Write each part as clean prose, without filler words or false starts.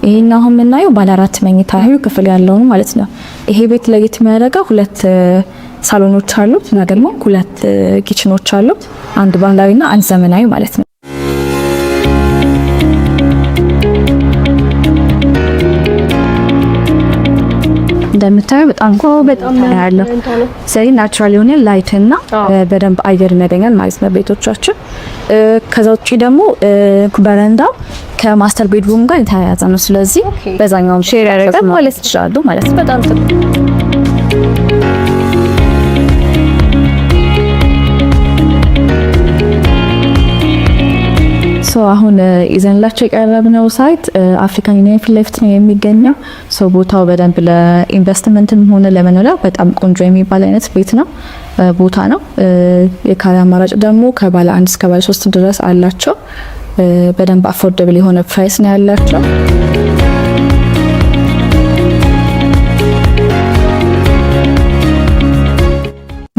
ይሄኛው አሁን የምናየው ባለ 4 መኝታ ክፍል ያለው ነው ማለት ነው። ይሄ ቤት ለየት የሚያደርገው 2 ሳሎኖች አሉት እና ደግሞ 2 ኪችኖች አሉት። አንድ ባህላዊና አንድ ዘመናዊ ማለት ነው። እንደምታዩ በጣም ያለው ሰሪ ናቹራል የሆነ ላይት እና በደንብ አየር ይመደኛል ማለት ነው ቤቶቻችን። ከዛ ውጪ ደግሞ በረንዳው ከማስተር ቤድሩም ጋር የተያያዘ ነው። ስለዚህ በዛኛውም ሼር ያደርጋል ማለት ይችላሉ ማለት ነው። በጣም ጥሩ። አሁን ይዘንላችሁ የቀረብነው ሳይት አፍሪካን ዩኒየን ፊት ለፊት ነው የሚገኘው። ቦታው በደንብ ለኢንቨስትመንትም ሆነ ለመኖሪያ በጣም ቆንጆ የሚባል አይነት ቤት ነው ቦታ ነው። የካሬ አማራጭ ደግሞ ከባለ 1 እስከ ባለ 3 ድረስ አላቸው። በደንብ አፎርደብል የሆነ ፕራይስ ነው ያላቸው።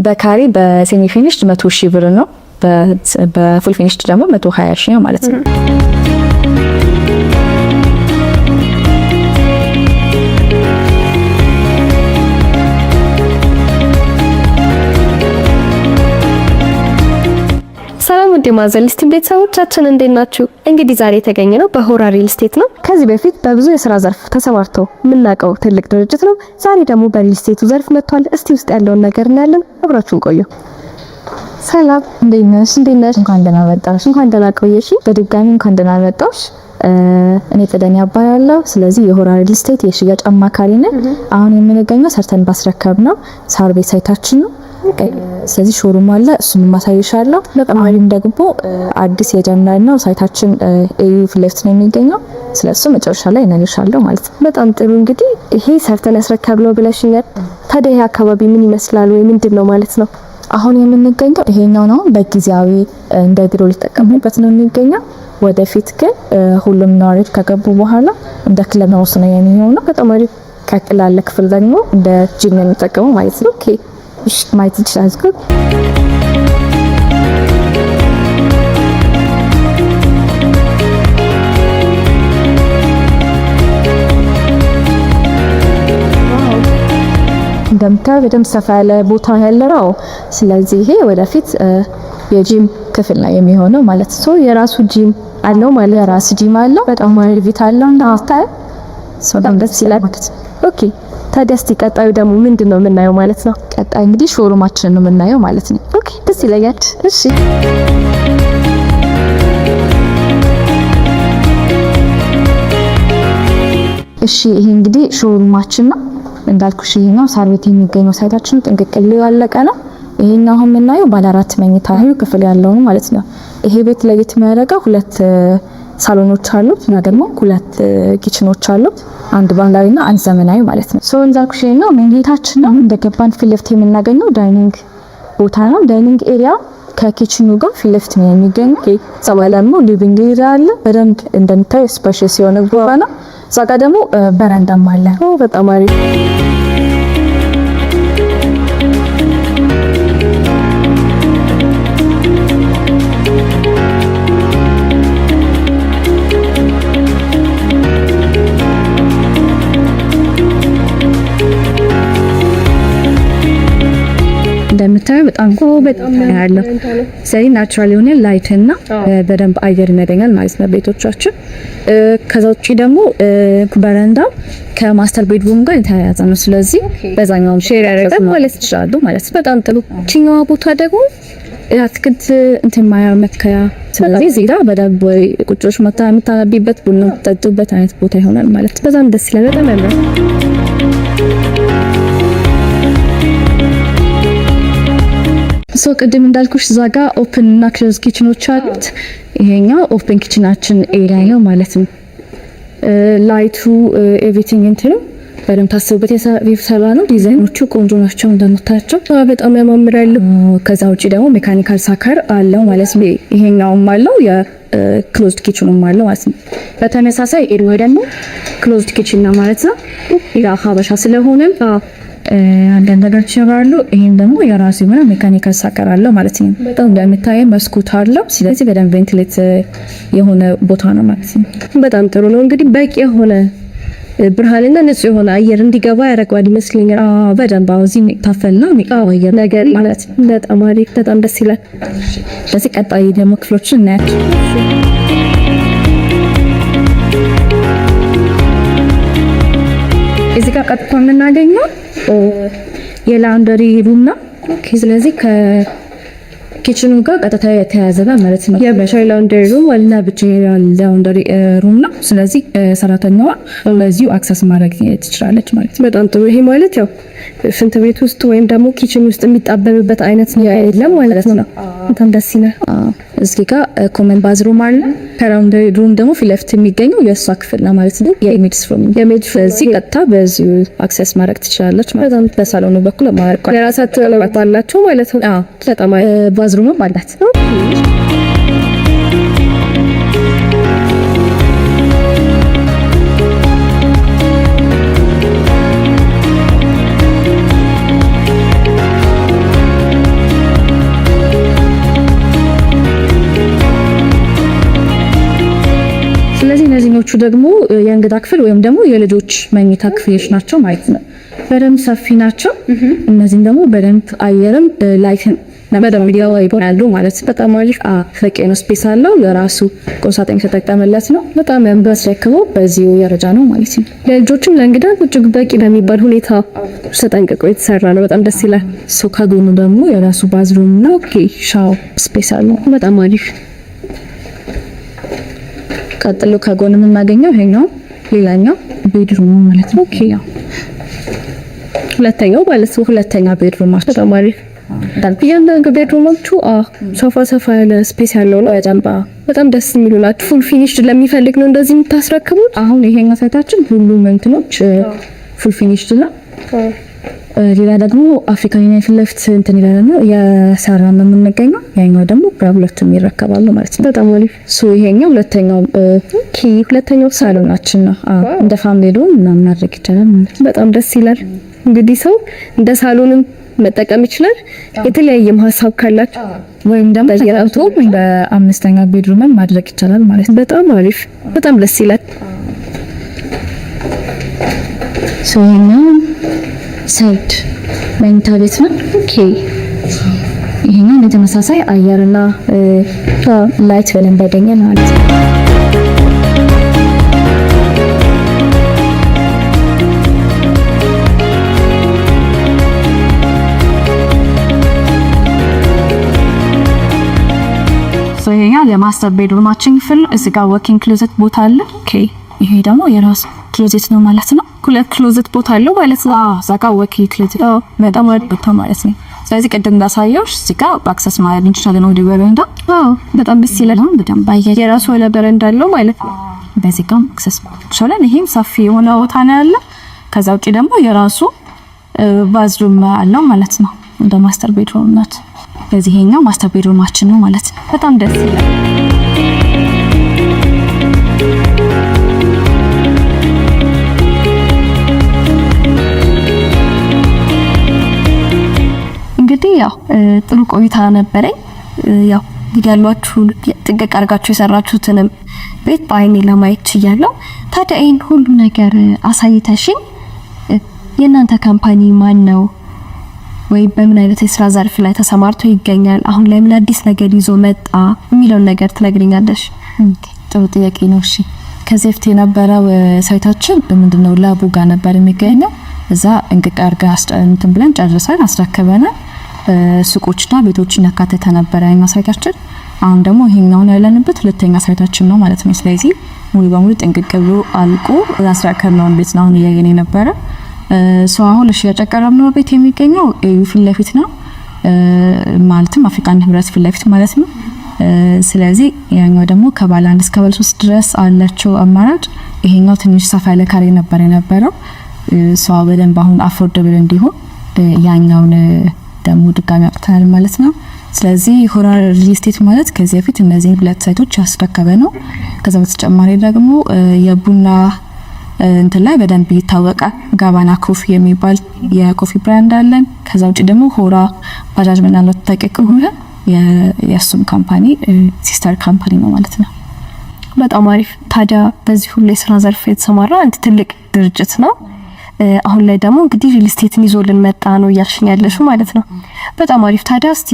በካሬ በሴሚ ፊኒሽድ 100,000 ብር ነው። በፉል ፊኒሽድ ደግሞ 120,000 ነው ማለት ነው። ሰላም ወደ ማዘል ስቲም ቤተሰቦቻችን እንዴት ናችሁ? እንግዲህ ዛሬ የተገኘነው በሆራ ሪል ስቴት ነው። ከዚህ በፊት በብዙ የሥራ ዘርፍ ተሰማርተው የምናውቀው ትልቅ ድርጅት ነው። ዛሬ ደግሞ በሪል ስቴቱ ዘርፍ መጥቷል። እስቲ ውስጥ ያለውን ነገር እናያለን። አብራችሁን ቆዩ። ሰላም እንዴት ነሽ? እንኳን ደህና መጣሽ። እንኳን ደህና ቆየሽ። በድጋሚ እንኳን ደህና መጣሽ። እኔ ተደኛ አባላለሁ። ስለዚህ የሆራ ሪል ስቴት የሽያጭ አማካሪ ነኝ። አሁን የምንገኘው ሰርተን ባስረከብ ነው ሳር ቤት ሳይታችን ነው። ስለዚህ ሾሩም አለ፣ እሱን ማሳይሻለሁ። አሁን ደግሞ አዲስ የጀመርነው ሳይታችን ኤዩ ፊት ለፊት ነው የሚገኘው። ስለሱ መጨረሻ ላይ እናልሻለሁ ማለት ነው። በጣም ጥሩ። እንግዲህ ይሄ ሰርተን ያስረከብነው ብለሽኛል። ታዲያ ይሄ አካባቢ ምን ይመስላል ወይ ምንድነው ማለት ነው? አሁን የምንገኘው ይሄኛው ነው። በጊዜያዊ እንደ ድሮ ሊጠቀሙበት ነው የሚገኘው። ወደፊት ግን ሁሉም ነዋሪዎች ከገቡ በኋላ እንደ ክለብ ነው የሚሆነው። በጣም አሪፍ። ከቅላለ ክፍል ደግሞ እንደ ጂም ነው የሚጠቀመው ማለት ነው። ኦኬ እሺ፣ ማየት ይችላል። እንደምታዩ በደንብ ሰፋ ያለ ቦታ ያለው። ስለዚህ ይሄ ወደፊት የጂም ክፍል ነው የሚሆነው ማለት ነው። የራሱ ጂም አለው ማለት የራሱ ጂም አለው። በጣም ሪቪት አለው እንደምታዩ። በጣም ደስ ይላል ማለት ነው። ኦኬ ታዲያ እስቲ ቀጣዩ ደግሞ ምንድነው የምናየው ማለት ነው? ቀጣይ እንግዲህ ሾሩማችንን ነው የምናየው ማለት ነው። ኦኬ ደስ ይላል። እሺ እሺ ይሄ እንግዲህ ሾሩማችን ነው እንዳልኩሽ። ይሄኛው ሳር ቤት የሚገኘው ሳይታችን ጥንቅቅል ያለቀ ነው። ይሄኛው አሁን የምናየው ባለ 4 መኝታ ክፍል ያለው ነው ማለት ነው። ይሄ ቤት ለየት የሚያደርገው 2 ሳሎኖች አሉት እና ደግሞ 2 ኪችኖች አሉት። አንድ ባህላዊና አንድ ዘመናዊ ማለት ነው። እንዳልኩሽ ይሄኛው መኝታችን ነው። እንደገባን ፊት ለፊት የምናገኘው ዳይኒንግ ቦታ ነው። ዳይኒንግ ኤሪያ ከኪችኑ ጋር ፊት ለፊት ነው የሚገኘው። ሰማላሙ ሊቪንግ ኤሪያ አለ። በደንብ እንደምታዩ ስፔሻስ የሆነ ቦታ ነው። እዛ ጋር ደግሞ በረንዳም አለ። በጣም አሪፍ። እንደምታዩ በጣም ያለው ሰሪ ናቹራል የሆነ ላይት እና በደንብ አየር ይመደኛል ማለት ነው ቤቶቻችን። ከዛ ውጪ ደግሞ በረንዳው ከማስተር ቤድሩም ጋር የተያያዘ ነው። ስለዚህ በዛኛውም ሼር ያደርጋል ማለት ይችላሉ ማለት ነው። በጣም ጥሩ። እቺኛዋ ቦታ ደግሞ አትክልት እንትን ማያ መከያ። ስለዚህ እዚህ ጋር በደንብ ወይ ቁጭዎች መታ የምታነቢበት ቡና የምትጠጡበት አይነት ቦታ ይሆናል ማለት ነው። በጣም ደስ ይላል። በጣም ያምራል። ቅድም እንዳልኩሽ እዛ ጋር ኦፕን እና ክሎዝ ኪችኖች አሉት። ይሄኛው ኦፕን ኪችናችን ኤሪያ ነው ማለት ነው። ላይቱ ኤቭሪቲንግ እንትኑ በደንብ ታስቡበት የተሰራ ነው። ዲዛይኖቹ ቆንጆ ናቸው እንደምታያቸው በጣም ያማምራሉ። ከዛ ውጪ ደግሞ ሜካኒካል ሳከር አለው ማለት ነው። ይሄኛውም አለው የክሎዝድ ኪችኑም አለው ማለት ነው። በተመሳሳይ ኤሪያ ደግሞ ክሎዝድ ኪችን ነው ማለት ነው። ያ ሀበሻ ስለሆነ አንዳንድ ነገሮች ይኖራሉ። ይሄም ደግሞ የራሱ የሆነ ሜካኒካል ሳከር አለው ማለት ነው። በጣም እንደምታየው መስኮት አለው። ስለዚህ በደንብ ቬንቲሌት የሆነ ቦታ ነው ማለት ነው። በጣም ጥሩ ነው። እንግዲህ በቂ የሆነ ብርሃንና ንጹህ የሆነ አየር እንዲገባ ያደርገዋል ይመስለኛል። በደንብ እዚህ ታፈልና አየር ነገር ማለት በጣም አሪፍ፣ በጣም ደስ ይላል። ስለዚህ ቀጣይ ደግሞ ክፍሎችን እናያቸው። እዚህ ጋር ቀጥታ የምናገኘው የላውንደሪ ሩም ነው። ስለዚህ ከኪችኑ ጋር ቀጥታ የተያያዘ ነው ማለት ነው። የብቻ ላውንደሪ ሩም እና ብቻ ላውንደሪ ሩም ነው። ስለዚህ ሰራተኛዋ በዚሁ አክሰስ ማድረግ ትችላለች ማለት ነው። በጣም ጥሩ። ይሄ ማለት ያው ሽንት ቤት ውስጥ ወይም ደግሞ ኪችን ውስጥ የሚጣበብበት አይነት ነው አይደለም ማለት ነው። በጣም ደስ ይላል። እዚህ ጋር ኮመን ባዝሩም አለ። ከላውንደሪ ሩም ደግሞ ፊት ለፊት የሚገኘው የእሷ ክፍል ነው ማለት ነው። የኢሜጅ ሩም ስለዚህ ቀጥታ በዚሁ አክሰስ ማድረግ ትችላለች ማለት ነው። በሳሎኑ በኩል ማድረግ ለራሳቸው ለባላቸው ማለት ነው። በጣም ባዝሩምም አላት። ስለዚህ እነዚህኞቹ ደግሞ የእንግዳ ክፍል ወይም ደግሞ የልጆች መኝታ ክፍሎች ናቸው ማለት ነው። በደንብ ሰፊ ናቸው። እነዚህም ደግሞ በደንብ አየርም ላይትን በደንብ ይገባሉ ማለት ነው። በጣም አሪፍ በቂ ነው። ስፔስ አለው። ለራሱ ቁምሳጥን የተጠቀመለት ነው። በጣም ያምባስረክበው በዚሁ ደረጃ ነው ማለት ነው። ለልጆችም ለእንግዳ እጅግ በቂ በሚባል ሁኔታ ተጠንቅቆ የተሰራ ነው። በጣም ደስ ይላል። ከጎኑ ደግሞ የራሱ ባዝሩም ነው። ሻው ስፔስ አለው። በጣም አሪፍ። ቀጥሎ ከጎን የምናገኘው ይሄኛው ሌላኛው ቤድሩም ማለት ነው። ሁለተኛው ማለት ነው። ሁለተኛ ቤድሩም ማለት በጣም አሪፍ። እያንዳንዱ ቤድሩሞቹ ሰፋ ያለ ስፔስ ያለው ነው። በጣም ደስ የሚሉ ናቸው። ፉል ፊኒሽድ ለሚፈልግ ነው እንደዚህ የምታስረክቡት። አሁን ይሄኛው ሳይታችን ሁሉም እንትኖች ፉል ፊኒሽድ ነው። ሌላ ደግሞ አፍሪካን ፊት ለፊት እንትን ይላል ነው የሰራ ነው የምንገኘው። ያኛው ደግሞ በሁለቱም ይረከባሉ ማለት ነው። በጣም አሪፍ። ይሄኛው ሁለተኛው ሳሎናችን ነው። እንደ ፋሚሊ ሩም ምናምን ማድረግ ይቻላል ማለት ነው። በጣም ደስ ይላል። እንግዲህ ሰው እንደ ሳሎንም መጠቀም ይችላል። የተለያየም ሀሳብ ካላችሁ ወይም ደግሞ በየራሱ በአምስተኛ ቤድሩም ማድረግ ይቻላል ማለት ነው። በጣም አሪፍ፣ በጣም ደስ ይላል። ይሄኛው ሳይድ መኝታ ቤት ነው። ይሄኛው በተመሳሳይ አየርና ላይት በደንብ ያገኛል ማለት ነው። ይሄኛው የማስተር ቤድሩማችን ክፍል እዚህ ጋር ወኪንግ ክሎዘት ቦታ አለ። ይሄ ደግሞ የራሱ ክሎዘት ነው ማለት ነው። ሁለት ክሎዘት ቦታ አለው ማለት ነው። እዛ ጋር ወኪንግ ክሎዘት በጣም ወድ ቦታ ማለት ነው። ስለዚህ ቅድም እንዳሳየው እዚህ ጋር አክሰስ ማድረግ እንችላለን ወደ በረንዳ። በጣም ደስ ይላል። በደንብ አየር የራሱ ወደ በረንዳ አለው ማለት ነው። በዚህ ጋር አክሰስ እንችላለን። ይሄም ሰፊ የሆነ ቦታ ነው ያለ። ከዛ ውጪ ደግሞ የራሱ ባዝሩም አለው ማለት ነው። እንደ ማስተር ቤድሩም ናት። ስለዚህ ይሄኛው ማስተር ቤድሩማችን ነው ማለት ነው። በጣም ደስ ይላል። እንግዲህ ያው ጥሩ ቆይታ ነበረኝ። ያው ያሏችሁ ጥንቅቅ አድርጋችሁ የሰራችሁትንም ቤት በአይኔ ለማየት ችያለሁ። ታዲያ ይሄን ሁሉ ነገር አሳይተሽኝ የእናንተ ካምፓኒ ማን ነው ወይ በምን አይነት የስራ ዘርፍ ላይ ተሰማርቶ ይገኛል፣ አሁን ላይ ምን አዲስ ነገር ይዞ መጣ የሚለውን ነገር ትነግሪኛለሽ? ጥሩ ጥያቄ ነው። እሺ ከዚህ በፊት የነበረው ሳይታችን በምንድነው ላቡ ጋር ነበር የሚገኘው። እዛ እንቅቅ አድርጋ እንትን ብለን ጨርሰን አስረከበናል። ሱቆችና ቤቶችን ያካተተ ነበር ያኛው ሳይታችን። አሁን ደግሞ ይሄኛውን ያለንበት ሁለተኛ ሳይታችን ነው ማለት ነው። ስለዚህ ሙሉ በሙሉ ጥንቅቅ ብሎ አልቆ ያስረከብነውን ቤት ነው አሁን እያየን የነበረ። አሁን ለሽያጭ ያቀረብነው ቤት የሚገኘው ኤዩ ፊት ለፊት ነው፣ ማለትም አፍሪካን ህብረት ፊት ለፊት ማለት ነው። ስለዚህ ያኛው ደግሞ ከባለ 1 እስከ ባለ 3 ድረስ አላቸው አማራጭ። ይሄኛው ትንሽ ሰፋ ያለ ካሬ ነበር የነበረው። በደንብ አሁን አፎርደብል እንዲሆን ያኛውን ደግሞ ድጋሚ አቅተናል ማለት ነው። ስለዚህ ሆራር ሪል ስቴት ማለት ከዚህ በፊት እነዚህ ሁለት ሳይቶች ያስረከበ ነው። ከዛ በተጨማሪ ደግሞ የቡና እንትን ላይ በደንብ ይታወቃል። ጋባና ኮፊ የሚባል የኮፊ ብራንድ አለን። ከዛ ውጪ ደግሞ ሆራ ባጃጅ ምናምን ተጠቅቀው የሱም ካምፓኒ ሲስተር ካምፓኒ ነው ማለት ነው። በጣም አሪፍ። ታዲያ በዚህ ሁሉ የስራ ዘርፍ የተሰማራ አንድ ትልቅ ድርጅት ነው። አሁን ላይ ደግሞ እንግዲህ ሪል ስቴትን ይዞልን መጣ ነው እያልሽኝ ያለሽው ማለት ነው። በጣም አሪፍ። ታዲያ እስቲ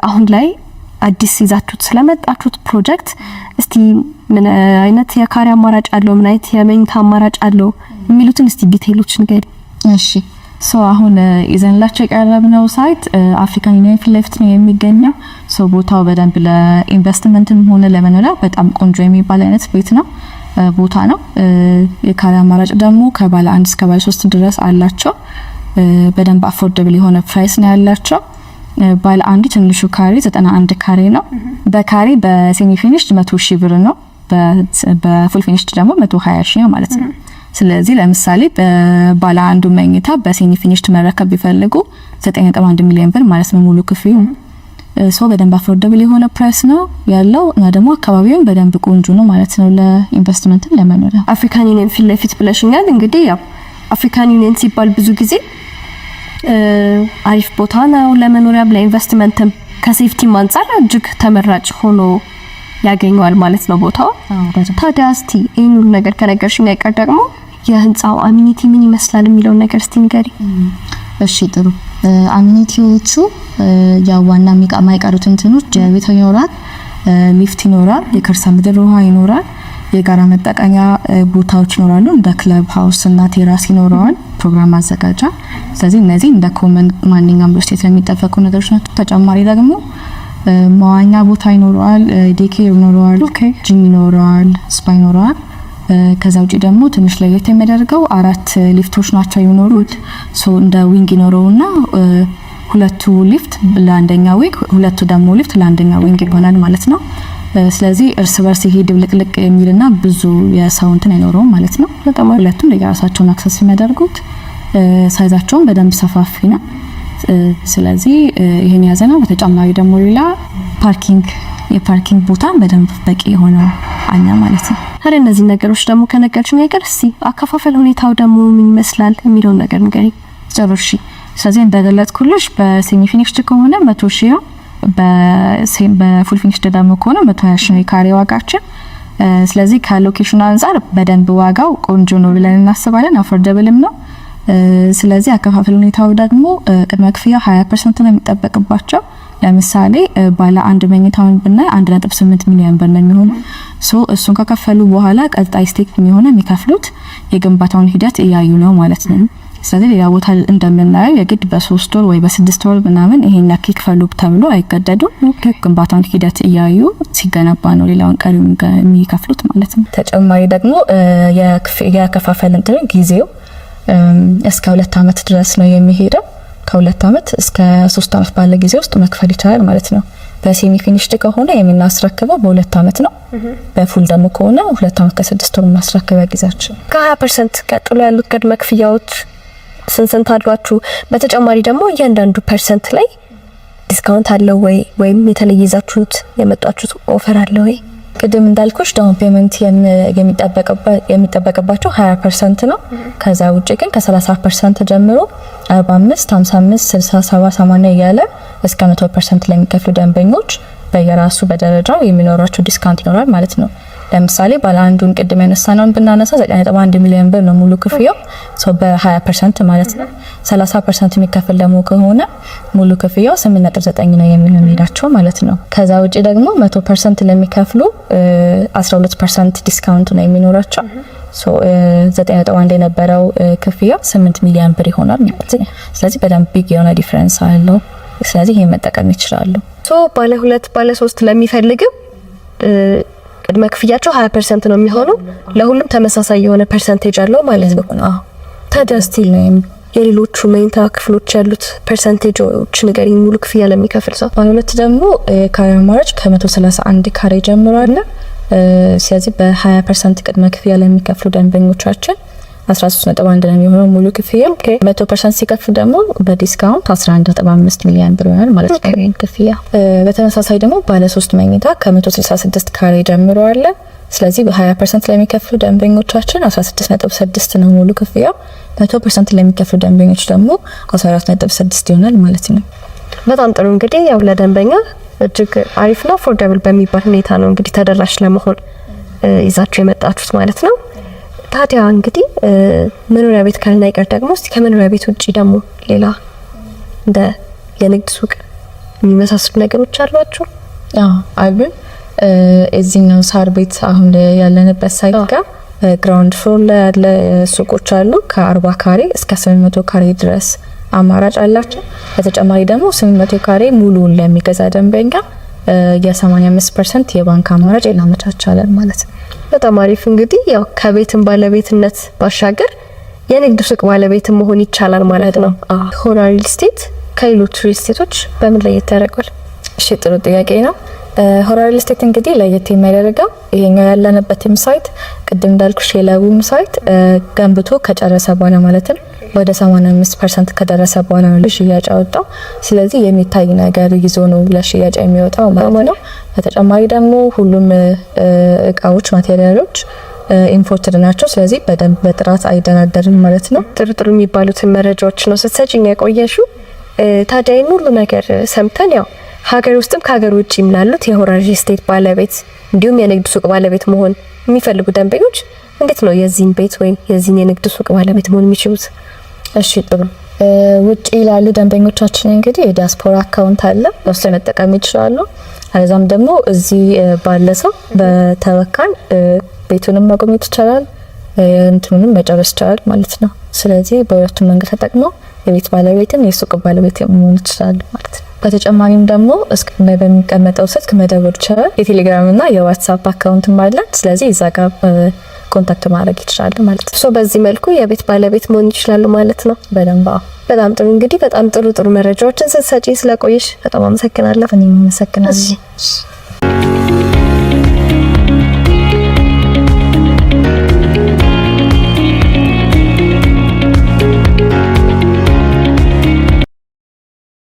አሁን ላይ አዲስ ይዛችሁት ስለመጣችሁት ፕሮጀክት እስቲ ምን አይነት የካሬ አማራጭ አለው፣ ምን አይነት የመኝታ አማራጭ አለው የሚሉትን እስቲ ዲቴይሎች ንገሪ። እሺ አሁን ይዘንላችሁ የቀረብነው ሳይት አፍሪካን ዩኒየን ፊት ለፊት ነው የሚገኘው። ቦታው በደንብ ለኢንቨስትመንትም ሆነ ለመኖሪያ በጣም ቆንጆ የሚባል አይነት ቤት ነው ቦታ ነው። የካሬ አማራጭ ደግሞ ከባለ 1 እስከ ባለ 3 ድረስ አላቸው። በደንብ አፎርደብል የሆነ ፕራይስ ነው ያላቸው። ባለ 1 ትንሹ ካሬ 91 ካሬ ነው። በካሬ በሴሚ ፊኒሽድ 100,000 ብር ነው። በፉል ፊኒሽድ ደግሞ 120,000 ነው ማለት ነው። ስለዚህ ለምሳሌ በባለ 1 መኝታ በሴሚ ፊኒሽድ መረከብ ቢፈልጉ 9.1 ሚሊዮን ብር ማለት ነው ሙሉ ክፍዩ። በደንብ አፎርደብል የሆነ ፕራይስ ነው ያለው እና ደግሞ አካባቢውን በደንብ ቆንጆ ነው ማለት ነው ለኢንቨስትመንትም ለመኖሪያ። አፍሪካን ዩኒየን ፊት ለፊት ብለሽኛል። እንግዲህ ያው አፍሪካን ዩኒየን ሲባል ብዙ ጊዜ አሪፍ ቦታ ነው ለመኖሪያም ለኢንቨስትመንትም ከሴፍቲም አንፃር እጅግ ተመራጭ ሆኖ ያገኘዋል ማለት ነው ቦታው። ታዲያ እስቲ ይሄን ሁሉ ነገር ከነገርሽኝ አይቀር ደግሞ የህንጻው አሚኒቲ ምን ይመስላል የሚለው ነገር እስቲ ንገሪ። እሺ ጥሩ። አሚኒቲዎቹ ያው ዋና የማይቀሩት እንትኖች ጀቤት ይኖራል፣ ሊፍት ይኖራል፣ የከርሰ ምድር ውሃ ይኖራል፣ የጋራ መጠቀሚያ ቦታዎች ይኖራሉ፣ እንደ ክለብ ሃውስ እና ቴራስ ይኖራል፣ ፕሮግራም ማዘጋጃ። ስለዚህ እነዚህ እንደ ኮመን ማንኛውም ስቴት የሚጠበቁ ነገሮች ናቸው። ተጨማሪ ደግሞ መዋኛ ቦታ ይኖራል፣ ዴኬር ይኖራል፣ ጂም ይኖራል፣ ስፓ ይኖራል። ከዛ ውጪ ደግሞ ትንሽ ለየት የሚያደርገው 4 ሊፍቶች ናቸው የሚኖሩት። እንደ ዊንግ ይኖረውና ሁለቱ ሊፍት ለአንደኛ ዊንግ፣ ሁለቱ ደግሞ ሊፍት ለአንደኛ ዊንግ ይሆናል ማለት ነው። ስለዚህ እርስ በርስ ይሄ ድብልቅልቅ የሚልና ብዙ የሰው እንትን አይኖረውም ማለት ነው። ሁለቱም ለራሳቸውን አክሰስ የሚያደርጉት ሳይዛቸውን በደንብ ሰፋፊ ነው። ስለዚህ ይሄን ያዘና በተጨማሪ ደግሞ ሌላ የፓርኪንግ ቦታ በደንብ በቂ የሆነ አኛ ማለት ነው። ታዲያ እነዚህ ነገሮች ደግሞ ከነገርሽኝ አይቀር እስቲ አከፋፈል ሁኔታው ደግሞ ምን ይመስላል የሚለው ነገር ንገሪኝ። ጨርሺ። ስለዚህ እንደገለጽኩልሽ በሴሚ ፊኒሽድ ከሆነ 100,000 ነው። በፉል ፊኒሽድ ደግሞ ከሆነ 120,000 ነው የካሬ ዋጋችን። ስለዚህ ከሎኬሽኑ አንፃር በደንብ ዋጋው ቆንጆ ነው ብለን እናስባለን። አፎርደብልም ነው። ስለዚህ አከፋፈል ሁኔታው ደግሞ ቅድመ ክፍያ 20% ነው የሚጠበቅባቸው። ለምሳሌ ባለ 1 መኝታውን ብናይ 1.8 ሚሊዮን ብር ነው የሚሆነው። እሱን ከከፈሉ በኋላ ቀጣይ ስቴፕ የሚከፍሉት የግንባታውን ሂደት እያዩ ነው ማለት ነው። ስለዚህ ሌላ ቦታ እንደምናየው የግድ በ3 ወር ወይ በ6 ወር ምናምን ይሄን ያክል ክፈሉ ተብሎ አይገደዱም። ግንባታውን ሂደት እያዩ ሲገነባ ነው ሌላውን ቀሪው የሚከፍሉት ማለት ነው። ተጨማሪ ደግሞ የከፋፈል እንትን ጊዜው እስከ 2 አመት ድረስ ነው የሚሄደው። ከ2 አመት እስከ 3 አመት ባለ ጊዜ ውስጥ መክፈል ይቻላል ማለት ነው። በሴሚ ፊኒሽድ ከሆነ የምናስረክበው በ2 አመት ነው። በፉል ደግሞ ከሆነ 2 አመት ከ6 ወር ማስረከቢያ ጊዜያችን። ከ20% ቀጥሎ ያሉት ቅድመ ክፍያዎች ስንት አሏችሁ? በተጨማሪ ደግሞ እያንዳንዱ ፐርሰንት ላይ ዲስካውንት አለው ወይም የተለየ ይዛችሁት የመጣችሁት ኦፈር አለ ወይ? ቅድም እንዳልኩሽ ዳውን ፔመንት የሚጠበቅባቸው 20% ነው። ከዛ ውጪ ግን ከ30% ጀምሮ 45፣ 55፣ 60፣ 70፣ 80 እያለ እስከ 100% ለሚከፍሉ ደንበኞች በየራሱ በደረጃው የሚኖራቸው ዲስካውንት ይኖራል ማለት ነው። ለምሳሌ ባለ አንዱን ቅድም ያነሳነውን ብናነሳ 9.1 ሚሊዮን ብር ነው ሙሉ ክፍያው በ20% ማለት ነው። 30% የሚከፍል ደግሞ ከሆነ ሙሉ ክፍያው 8.9 ነው የሚሆንላቸው ማለት ነው። ከዛ ውጪ ደግሞ 100% ለሚከፍሉ 12% ዲስካውንት ነው የሚኖራቸው። 9.1 የነበረው ክፍያ 8 ሚሊዮን ብር ይሆናል ማለት ነው። ስለዚህ በጣም ቢግ የሆነ ዲፈረንስ አለው። ስለዚህ ይሄን መጠቀም ይችላሉ። ባለ 2 ባለ 3 ለሚፈልግም ቅድመ ክፍያቸው 20% ነው የሚሆነው። ለሁሉም ተመሳሳይ የሆነ ፐርሰንቴጅ አለው ማለት ነው። ታዲያ ስቲል ነው የሌሎቹ መኝታ ክፍሎች ያሉት ፐርሰንቴጆች ንገሪኝ፣ ሙሉ ክፍያ ለሚከፍል ሰው። ባለ 2 ደግሞ ካሬ አማራጭ ከ131 ካሬ ጀምሮ አለ። ስለዚህ በ20% ቅድመ ክፍያ ለሚከፍሉ ደንበኞቻችን 13.1 ነው የሚሆነው ሙሉ ክፍያ። 100% ሲከፍሉ ደግሞ በዲስካውንት 11.5 ሚሊዮን ብር ይሆናል ማለት ነው ክፍያ። በተመሳሳይ ደግሞ ባለ 3 መኝታ ከ166 ካሬ ጀምሮ አለ። ስለዚህ በ20% ለሚከፍሉ ደንበኞቻችን 16.6 ነው ሙሉ ክፍያው። 100% ለሚከፍሉ ደንበኞች ደግሞ 14.6 ይሆናል ማለት ነው። በጣም ጥሩ። እንግዲህ ያው ለደንበኛ እጅግ አሪፍና አፎርዳብል በሚባል ሁኔታ ነው እንግዲህ ተደራሽ ለመሆን ይዛችሁ የመጣችሁት ማለት ነው። ታዲያ እንግዲህ መኖሪያ ቤት ካልና ይቀር ደግሞ እስቲ ከመኖሪያ ቤት ውጪ ደግሞ ሌላ እንደ የንግድ ሱቅ የሚመሳሰሉ ነገሮች አሏችሁ? አሉን። እዚህኛው ሳር ቤት አሁን ያለንበት ሳይት ጋር ግራውንድ ፍሎር ላይ ያለ ሱቆች አሉ። ከ40 ካሬ እስከ 800 ካሬ ድረስ አማራጭ አላቸው። በተጨማሪ ደግሞ 800 ካሬ ሙሉውን ለሚገዛ ደንበኛ የ85% የባንክ አማራጭ እናመቻቻለን ማለት ነው። በጣም አሪፍ። እንግዲህ ያው ከቤትም ባለቤትነት ባሻገር የንግድ ሱቅ ባለቤትም መሆን ይቻላል ማለት ነው። ሆራ ሪል ስቴት ከሌሎች ሪል ስቴቶች በምን ላይ ያደርጋል? እሺ ጥሩ ጥያቄ ነው። ሆራ ሪል ስቴት እንግዲህ ለየት የሚያደርገው ይሄኛው ያለንበትም ሳይት ቅድም እንዳልኩሽ የለቡም ሳይት ገንብቶ ከጨረሰ በኋላ ማለትም ወደ 85% ከደረሰ በኋላ ነው ለሽያጭ ያወጣው። ስለዚህ የሚታይ ነገር ይዞ ነው ለሽያጭ የሚወጣው ማለት ነው። በተጨማሪ ደግሞ ሁሉም እቃዎች ማቴሪያሎች ኢምፖርትድ ናቸው። ስለዚህ በደንብ በጥራት አይደራደርም ማለት ነው። ጥሩ የሚባሉትን መረጃዎች ነው ስትሰጪኝ ያቆየሽው። ታዲያ ይሄን ሁሉ ነገር ሰምተን ያው ሀገር ውስጥም ከሀገር ውጭም ላሉት የሆራ ሪል ስቴት ባለቤት እንዲሁም የንግድ ሱቅ ባለቤት መሆን የሚፈልጉ ደንበኞች እንዴት ነው የዚህን ቤት ወይም የዚህን የንግድ ሱቅ ባለቤት መሆን የሚችሉት? እሺ ጥሩ። ውጪ ላሉ ደንበኞቻችን እንግዲህ የዲያስፖራ አካውንት አለ፣ እሱ መጠቀም ይችላሉ። አለዛም ደግሞ እዚህ ባለ ሰው በተወካይ ቤቱንም ማግኘት ይችላል፣ እንትኑንም መጨረስ ይችላል ማለት ነው። ስለዚህ በሁለቱም መንገድ ተጠቅመው የቤት ባለቤትም የሱቅ ባለቤት መሆን ይችላል ማለት ነው። በተጨማሪም ደግሞ እስክሪን ላይ በሚቀመጠው ስልክ መደወል ይችላል። የቴሌግራም እና የዋትስአፕ አካውንትም አለን። ስለዚህ እዛ ጋር ኮንታክት ማድረግ ይችላል ማለት ነው። በዚህ መልኩ የቤት ባለቤት መሆን ይችላሉ ማለት ነው። በደንብ በጣም ጥሩ። እንግዲህ በጣም ጥሩ መረጃዎችን ስትሰጪ ስለቆየሽ በጣም አመሰግናለሁ። እኔም አመሰግናለሁ።